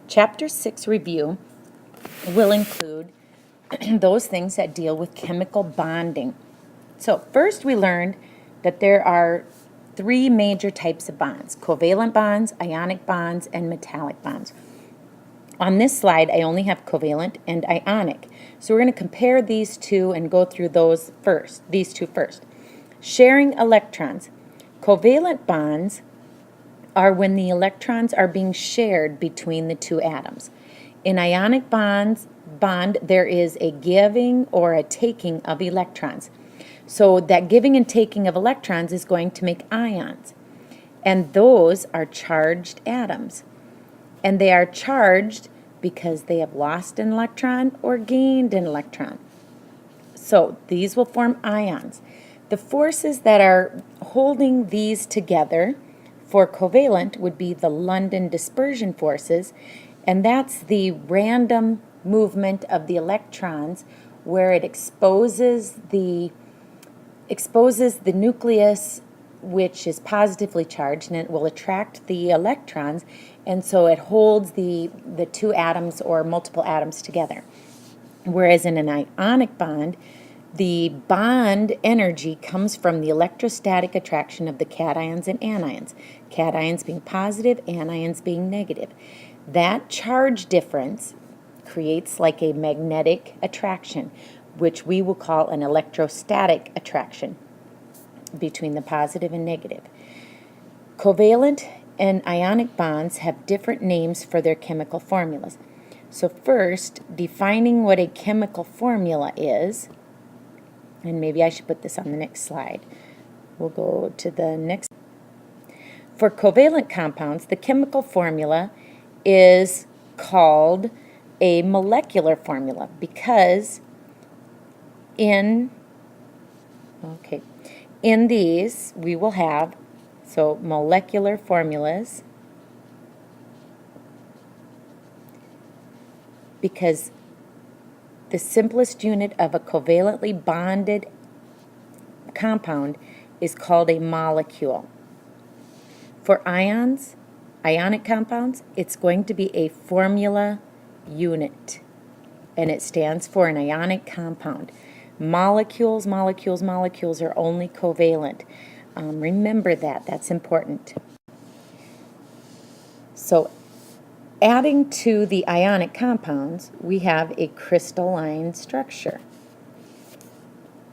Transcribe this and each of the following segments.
Chapter 6 review will include those things that deal with chemical bonding. So first we learned that there are three major types of bonds: covalent bonds, ionic bonds, and metallic bonds. On this slide, I only have covalent and ionic. So we're going to compare these two and go through these two first. Sharing electrons. Covalent bonds are when the electrons are being shared between the two atoms. In ionic bond, there is a giving or a taking of electrons. So that giving and taking of electrons is going to make ions. And those are charged atoms. And they are charged because they have lost an electron or gained an electron. So these will form ions. The forces that are holding these together for covalent would be the London dispersion forces, and that's the random movement of the electrons where it exposes the nucleus, which is positively charged, and it will attract the electrons, and so it holds the two atoms or multiple atoms together. Whereas in an ionic bond, the bond energy comes from the electrostatic attraction of the cations and anions, cations being positive, anions being negative. That charge difference creates like a magnetic attraction, which we will call an electrostatic attraction between the positive and negative. Covalent and ionic bonds have different names for their chemical formulas. So first, defining what a chemical formula is, and maybe I should put this on the next slide. We'll go to the next. For covalent compounds, the chemical formula is called a molecular formula because in these we will have molecular formulas because the simplest unit of a covalently bonded compound is called a molecule. For ionic compounds, it's going to be a formula unit, and it stands for an ionic compound. Molecules are only covalent. Remember that. That's important. So adding to the ionic compounds, we have a crystalline structure.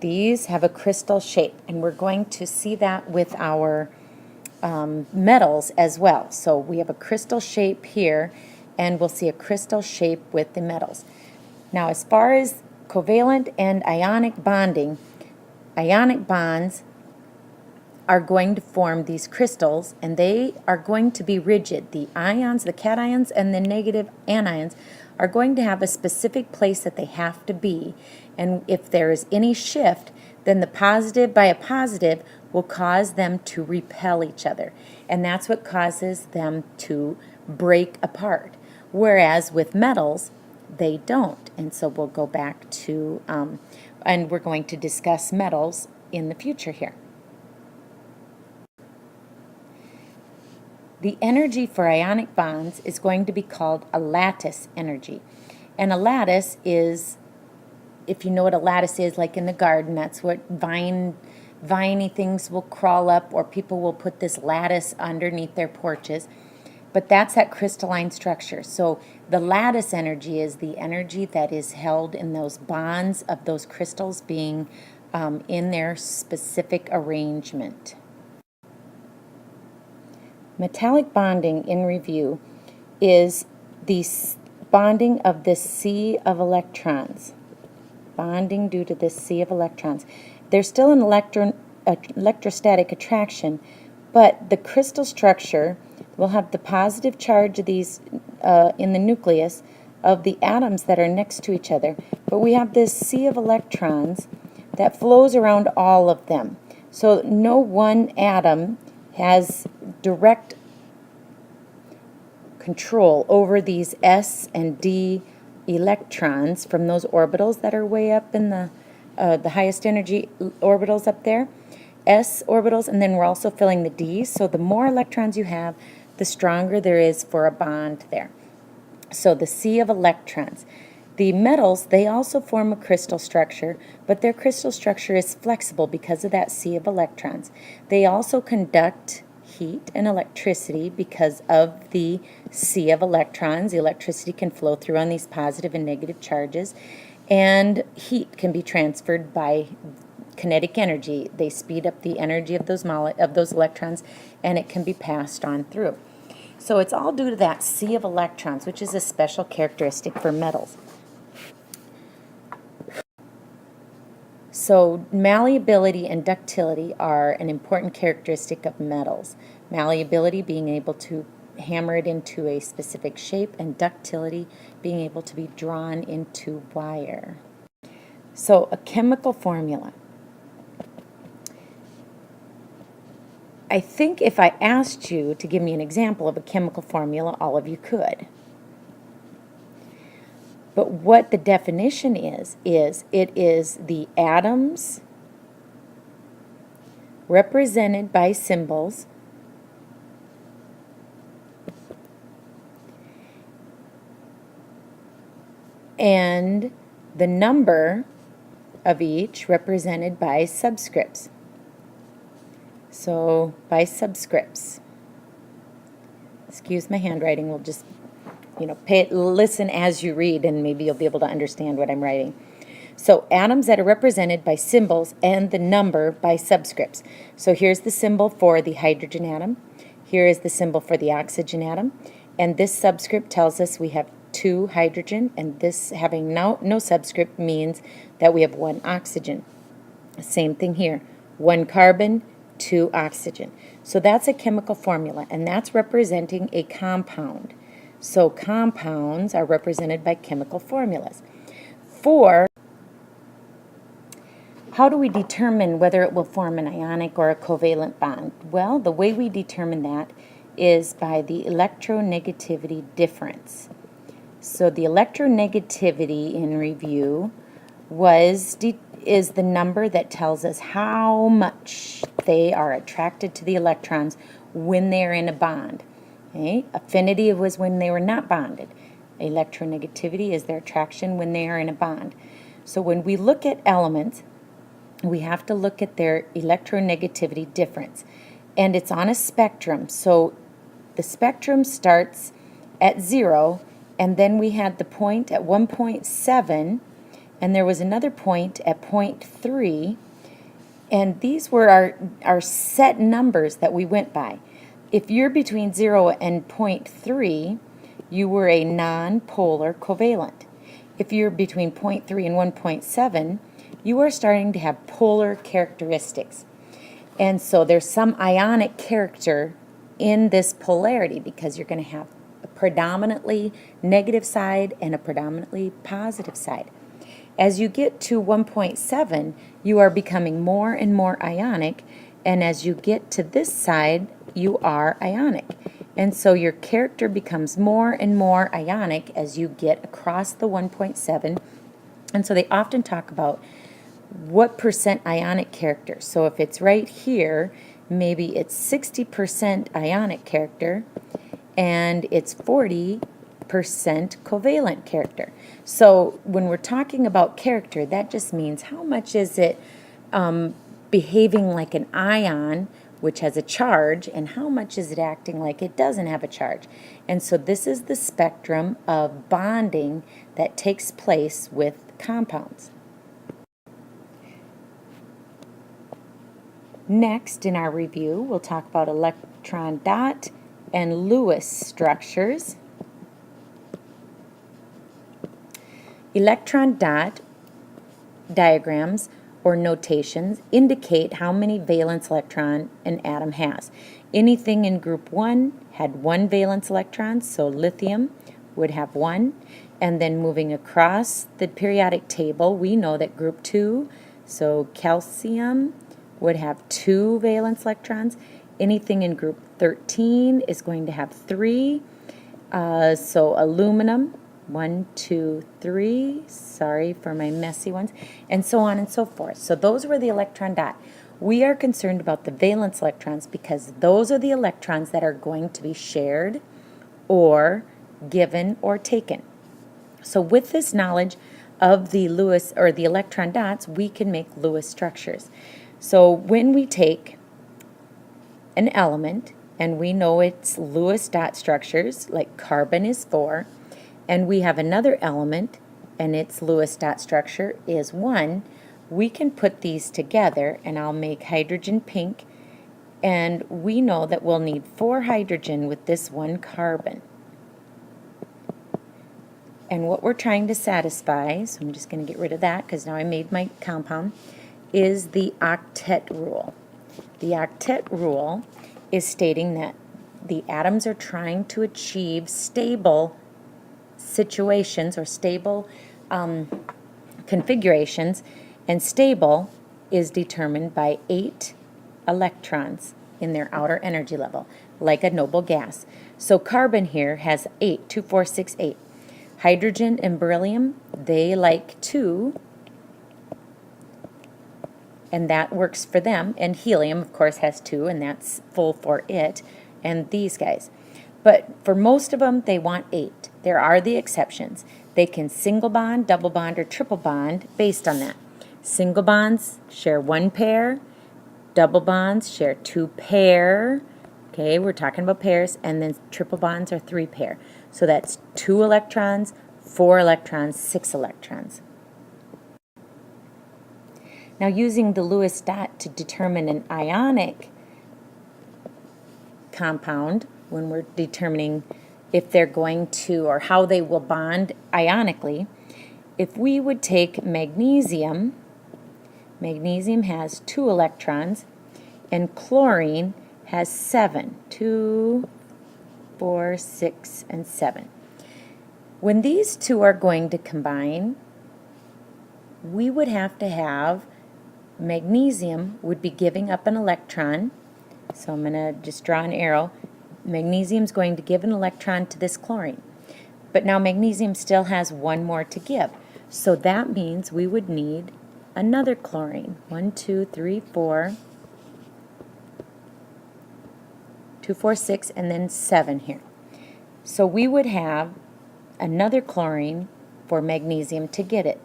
These have a crystal shape, and we're going to see that with our metals as well. So we have a crystal shape here, and we'll see a crystal shape with the metals. Now, as far as covalent and ionic bonding, ionic bonds are going to form these crystals, and they are going to be rigid. The ions, the cations, and the negative anions are going to have a specific place that they have to be, and if there is any shift, then the positive by a positive will cause them to repel each other, and that's what causes them to break apart. Whereas with metals, they don't, and so we'll go back to, and we're going to discuss metals in the future here. The energy for ionic bonds is going to be called a lattice energy. And a lattice is, if you know what a lattice is, like in the garden, that's what viney things will crawl up, or people will put this lattice underneath their porches. But that's that crystalline structure. So the lattice energy is the energy that is held in those bonds of those crystals being in their specific arrangement. Metallic bonding, in review, is the bonding of this sea of electrons. Bonding due to this sea of electrons. There's still an electrostatic attraction, but the crystal structure will have the positive charge of these in the nucleus of the atoms that are next to each other. But we have this sea of electrons that flows around all of them. So no one atom has direct control over these S and D electrons from those orbitals that are way up in the highest energy orbitals up there, S orbitals, and then we're also filling the D's. So the more electrons you have, the stronger there is for a bond there. So the sea of electrons. The metals, they also form a crystal structure, but their crystal structure is flexible because of that sea of electrons. They also conduct heat and electricity because of the sea of electrons. The electricity can flow through on these positive and negative charges, and heat can be transferred by kinetic energy. They speed up the energy of those electrons, and it can be passed on through. So it's all due to that sea of electrons, which is a special characteristic for metals. So malleability and ductility are an important characteristic of metals. Malleability being able to hammer it into a specific shape, and ductility being able to be drawn into wire. So a chemical formula. I think if I asked you to give me an example of a chemical formula, all of you could. But what the definition is it is the atoms represented by symbols and the number of each represented by subscripts. So by subscripts. Excuse my handwriting, we'll just listen as you read, and maybe you'll be able to understand what I'm writing. So atoms that are represented by symbols and the number by subscripts. So here's the symbol for the hydrogen atom. Here is the symbol for the oxygen atom. And this subscript tells us we have 2 hydrogen, and this having no subscript means that we have 1 oxygen. Same thing here. 1 carbon, 2 oxygen. So that's a chemical formula, and that's representing a compound. So compounds are represented by chemical formulas. How do we determine whether it will form an ionic or a covalent bond? Well, the way we determine that is by the electronegativity difference. So the electronegativity in review is the number that tells us how much they are attracted to the electrons when they are in a bond. Okay? Affinity was when they were not bonded. Electronegativity is their attraction when they are in a bond. So when we look at elements, we have to look at their electronegativity difference. And it's on a spectrum. So the spectrum starts at 0, and then we had the point at 1.7, and there was another point at 0.3, and these were our set numbers that we went by. If you're between 0 and 0.3, you were a non-polar covalent. If you're between 0.3 and 1.7, you are starting to have polar characteristics. And so there's some ionic character in this polarity because you're going to have a predominantly negative side and a predominantly positive side. As you get to 1.7, you are becoming more and more ionic, and as you get to this side, you are ionic. And so your character becomes more and more ionic as you get across the 1.7. And so they often talk about what percent ionic character. So if it's right here, maybe it's 60% ionic character and it's 40% covalent character. So when we're talking about character, that just means how much is it behaving like an ion, which has a charge, and how much is it acting like it doesn't have a charge. And so this is the spectrum of bonding that takes place with compounds. Next in our review, we'll talk about electron dot and Lewis structures. Electron dot diagrams or notations indicate how many valence electron an atom has. Anything in group 1 had 1 valence electron, so lithium would have 1. And then moving across the periodic table, we know that group 2, so calcium, would have 2 valence electrons. Anything in group 13 is going to have 3. So aluminum, 1, 2, 3, sorry for my messy ones, and so on and so forth. So those were the electron dot. We are concerned about the valence electrons because those are the electrons that are going to be shared or given or taken. So with this knowledge of the Lewis or the electron dots, we can make Lewis structures. So when we take an element and we know it's Lewis dot structures, like carbon is 4, and we have another element and its Lewis dot structure is 1, we can put these together, and I'll make hydrogen pink, and we know that we'll need 4 hydrogen with this 1 carbon. And what we're trying to satisfy, so I'm just going to get rid of that because now I made my compound, is the octet rule. The octet rule is stating that the atoms are trying to achieve stable situations or stable configurations, and stable is determined by 8 electrons in their outer energy level, like a noble gas. So carbon here has 8, 2, 4, 6, 8. Hydrogen and beryllium, they like 2, and that works for them. And helium, of course, has 2, and that's full for it, and these guys. But for most of them, they want 8. There are the exceptions. They can single bond, double bond, or triple bond based on that. Single bonds share 1 pair. Double bonds share 2 pair. Okay, we're talking about pairs. And then triple bonds are 3 pair. So that's 2 electrons, 4 electrons, 6 electrons. Now using the Lewis dot to determine an ionic compound, when we're determining if they're going to or how they will bond ionically, if we would take magnesium, magnesium has 2 electrons, and chlorine has 7, 2, 4, 6, and 7. When these two are going to combine, we would have to have magnesium would be giving up an electron. So I'm going to just draw an arrow. Magnesium is going to give an electron to this chlorine. But now magnesium still has 1 more to give. So that means we would need another chlorine. 1, 2, 3, 4. 2, 4, 6, and then 7 here. So we would have another chlorine for magnesium to get it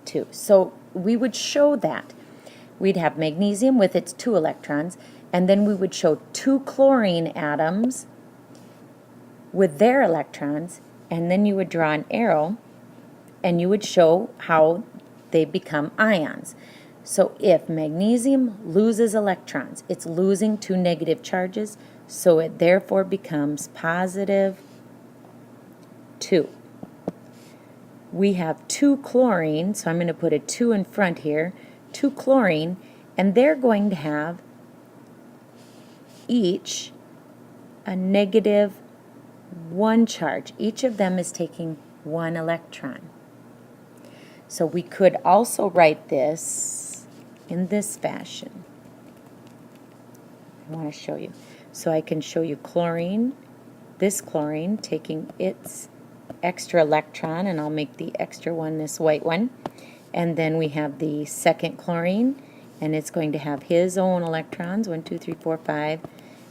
to. So we would show that. We'd have magnesium with its 2 electrons, and then we would show 2 chlorine atoms with their electrons, and then you would draw an arrow, and you would show how they become ions. So if magnesium loses electrons, it's losing 2 negative charges, so it therefore becomes positive 2. We have 2 chlorine, so I'm going to put a 2 in front here, 2 chlorine, and they're going to have each a negative 1 charge. Each of them is taking 1 electron. So we could also write this in this fashion. I want to show you. So I can show you chlorine, this chlorine taking its extra electron, and I'll make the extra one this white one. And then we have the second chlorine, and it's going to have his own electrons, 1, 2, 3, 4, 5,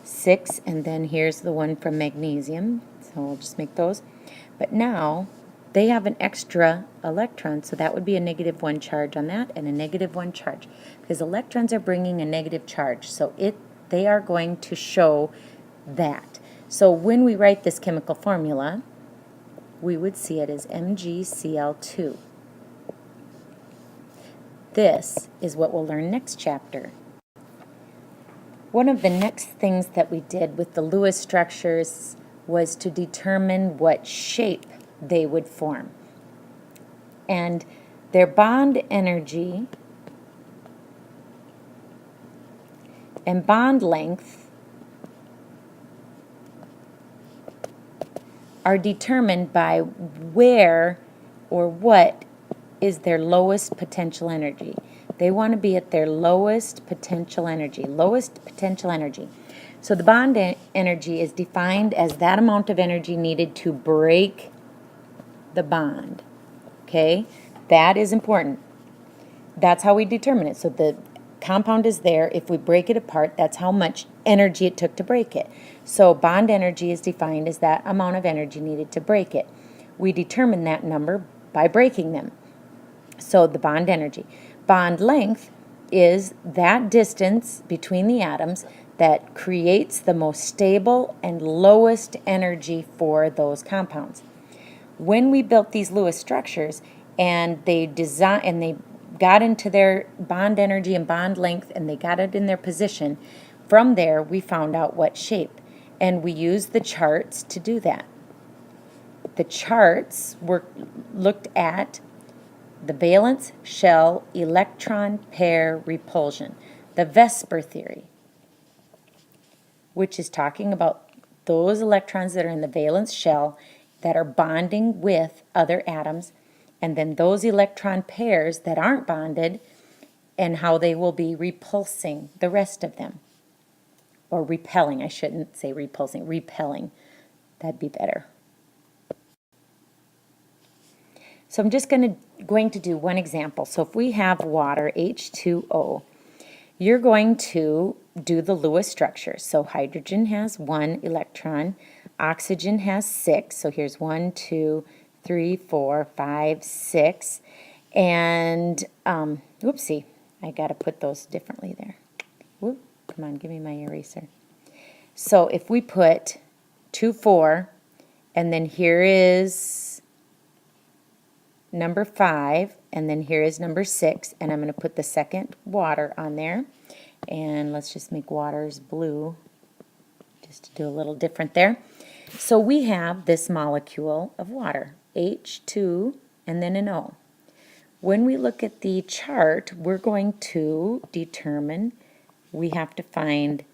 6, and then here's the one from magnesium. So we'll just make those. But now they have an extra electron, so that would be a negative 1 charge on that and a negative 1 charge, because electrons are bringing a negative charge, so they are going to show that. So when we write this chemical formula, we would see it as MgCl2. This is what we'll learn next chapter. One of the next things that we did with the Lewis structures was to determine what shape they would form. And their bond energy and bond length are determined by where or what is their lowest potential energy. They want to be at their lowest potential energy. Lowest potential energy. So the bond energy is defined as that amount of energy needed to break the bond. Okay? That is important. That's how we determine it. So the compound is there. If we break it apart, that's how much energy it took to break it. So bond energy is defined as that amount of energy needed to break it. We determine that number by breaking them. So the bond energy. Bond length is that distance between the atoms that creates the most stable and lowest energy for those compounds. When we built these Lewis structures and they got into their bond energy and bond length and they got it in their position, from there we found out what shape, and we used the charts to do that. The charts looked at the valence shell electron pair repulsion, the VSEPR theory, which is talking about those electrons that are in the valence shell that are bonding with other atoms, and then those electron pairs that aren't bonded and how they will be repulsing the rest of them. Or repelling, I shouldn't say repulsing, repelling. That'd be better. So I'm just going to do one example. So if we have water, H2O, you're going to do the Lewis structure. So hydrogen has 1 electron, oxygen has 6. So here's 1, 2, 3, 4, 5, 6. And, whoopsie, I got to put those differently there. Whoop, come on, give me my eraser. So if we put 2, 4, and then here is number 5, and then here is number 6, and I'm going to put the second water on there, and let's just make waters blue, just to do a little different there. So we have this molecule of water, H2, and then an O. When we look at the chart, we're going to determine, we have to find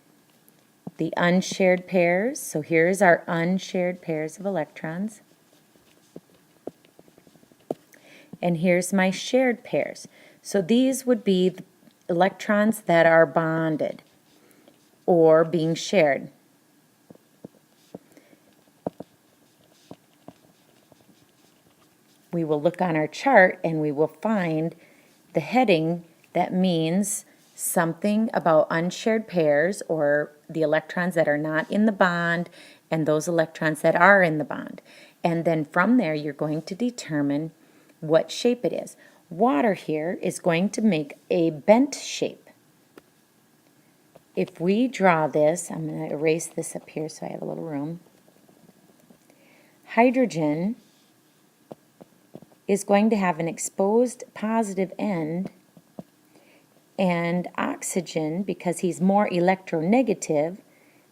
the unshared pairs. So here's our unshared pairs of electrons. And here's my shared pairs. So these would be the electrons that are bonded or being shared. We will look on our chart and we will find the heading that means something about unshared pairs, or the electrons that are not in the bond and those electrons that are in the bond. And then from there you're going to determine what shape it is. Water here is going to make a bent shape. If we draw this, I'm going to erase this up here so I have a little room. Hydrogen is going to have an exposed positive end, and oxygen, because he's more electronegative,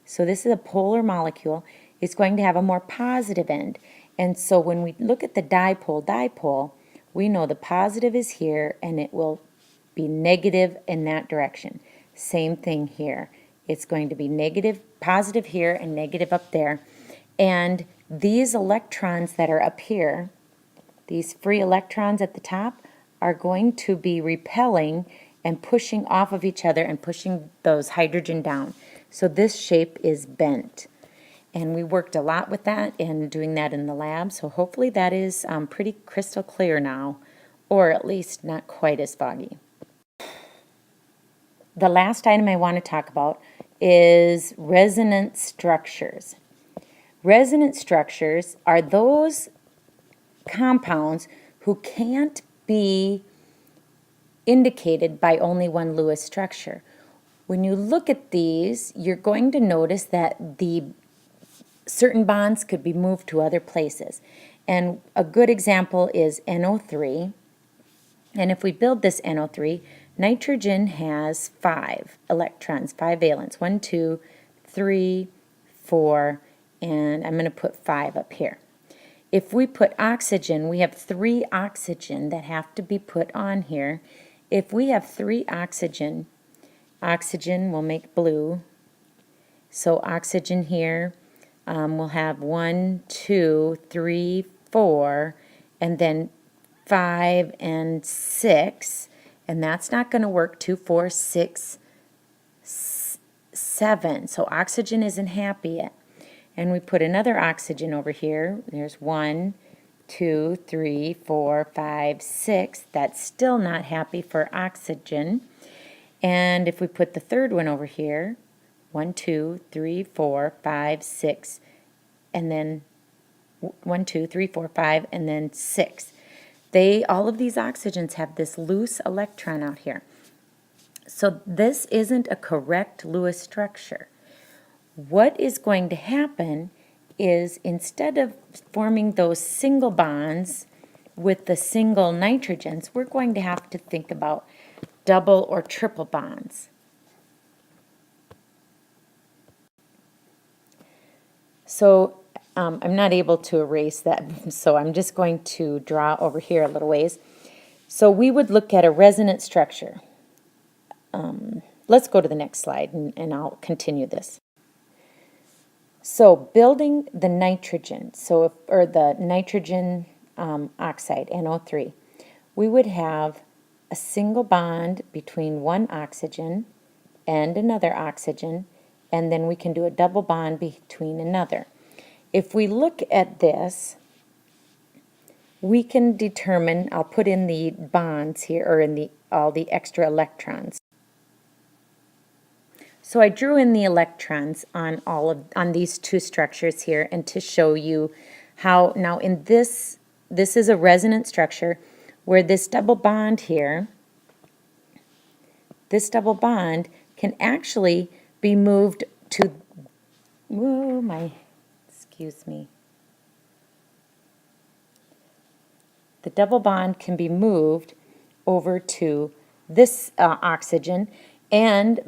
so this is a polar molecule, is going to have a more positive end. And so when we look at the dipole, we know the positive is here and it will be negative in that direction. Same thing here. It's going to be negative, positive here and negative up there. And these electrons that are up here, these free electrons at the top, are going to be repelling and pushing off of each other and pushing those hydrogen down. So this shape is bent. And we worked a lot with that and doing that in the lab, so hopefully that is pretty crystal clear now, or at least not quite as foggy. The last item I want to talk about is resonance structures. Resonance structures are those compounds who can't be indicated by only one Lewis structure. When you look at these, you're going to notice that the certain bonds could be moved to other places. And a good example is NO3. And if we build this NO3, nitrogen has 5 electrons, 5 valence. 1, 2, 3, 4, and I'm going to put 5 up here. If we put oxygen, we have 3 oxygen that have to be put on here. If we have 3 oxygen, oxygen will make blue. So oxygen here, we'll have 1, 2, 3, 4, and then 5 and 6, and that's not going to work. 2, 4, 6, 7. So oxygen isn't happy yet. And we put another oxygen over here. There's 1, 2, 3, 4, 5, 6. That's still not happy for oxygen. And if we put the third one over here, 1, 2, 3, 4, 5, 6, and then 1, 2, 3, 4, 5, and then 6. All of these oxygens have this loose electron out here. So this isn't a correct Lewis structure. What is going to happen is instead of forming those single bonds with the single nitrogens, we're going to have to think about double or triple bonds. So I'm not able to erase that, so I'm just going to draw over here a little ways. So we would look at a resonance structure. Let's go to the next slide and I'll continue this. So building the nitrogen, or the nitrogen oxide, NO3, we would have a single bond between one oxygen and another oxygen, and then we can do a double bond between another. If we look at this, we can determine, I'll put in the bonds here, or in all the extra electrons. So I drew in the electrons on these two structures here, and to show you how, now in this is a resonance structure where this double bond here, this double bond can actually be moved to, excuse me. The double bond can be moved over to this oxygen, and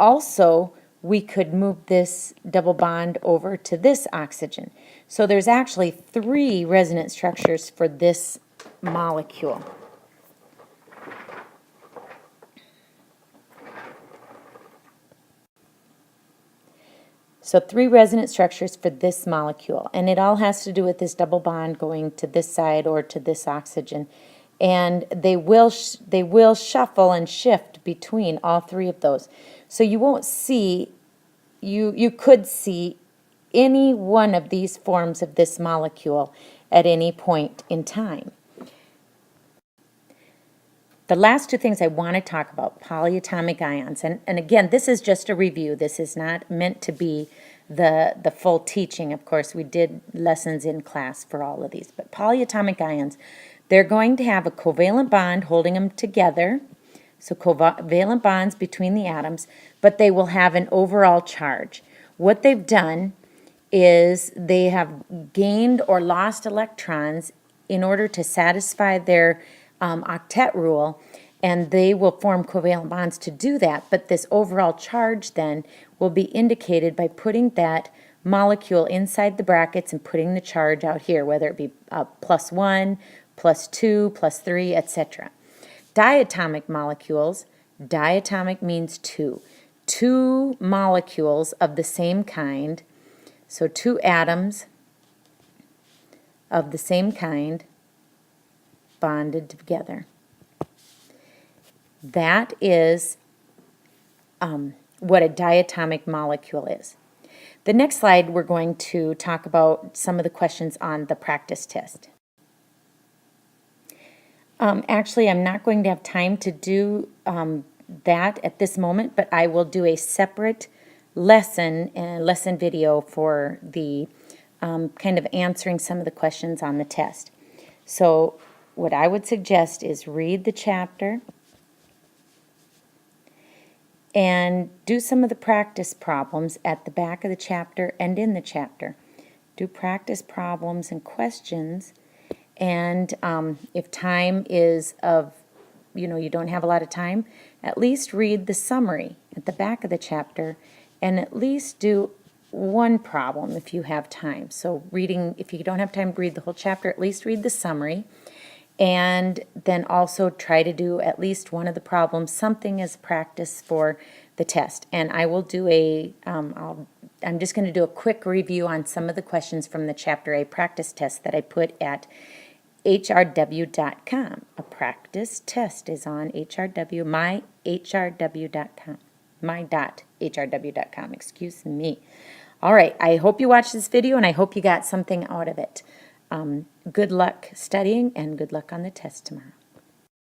also we could move this double bond over to this oxygen. So there's actually 3 resonance structures for this molecule. So 3 resonance structures for this molecule, and it all has to do with this double bond going to this side or to this oxygen, and they will shuffle and shift between all 3 of those. So you won't see, you could see any one of these forms of this molecule at any point in time. The last 2 things I want to talk about, polyatomic ions, and again, this is just a review. This is not meant to be the full teaching. Of course, we did lessons in class for all of these, but polyatomic ions, they're going to have a covalent bond holding them together, so covalent bonds between the atoms, but they will have an overall charge. What they've done is they have gained or lost electrons in order to satisfy their octet rule, and they will form covalent bonds to do that, but this overall charge then will be indicated by putting that molecule inside the brackets and putting the charge out here, whether it be +1, +2, +3, etc. Diatomic molecules, diatomic means 2. 2 molecules of the same kind, so 2 atoms of the same kind bonded together. That is what a diatomic molecule is. The next slide, we're going to talk about some of the questions on the practice test. Actually, I'm not going to have time to do that at this moment, but I will do a separate lesson video for the kind of answering some of the questions on the test. So what I would suggest is read the chapter and do some of the practice problems at the back of the chapter and in the chapter. Do practice problems and questions, and if time is you don't have a lot of time, at least read the summary at the back of the chapter and at least do one problem if you have time. So if you don't have time to read the whole chapter, at least read the summary, and then also try to do at least one of the problems, something as practice for the test. And I will do I'm just going to do a quick review on some of the questions from the Chapter A practice test that I put at hrw.com. A practice test is on myhrw.com. my.hrw.com, excuse me. All right, I hope you watched this video and I hope you got something out of it. Good luck studying and good luck on the test tomorrow.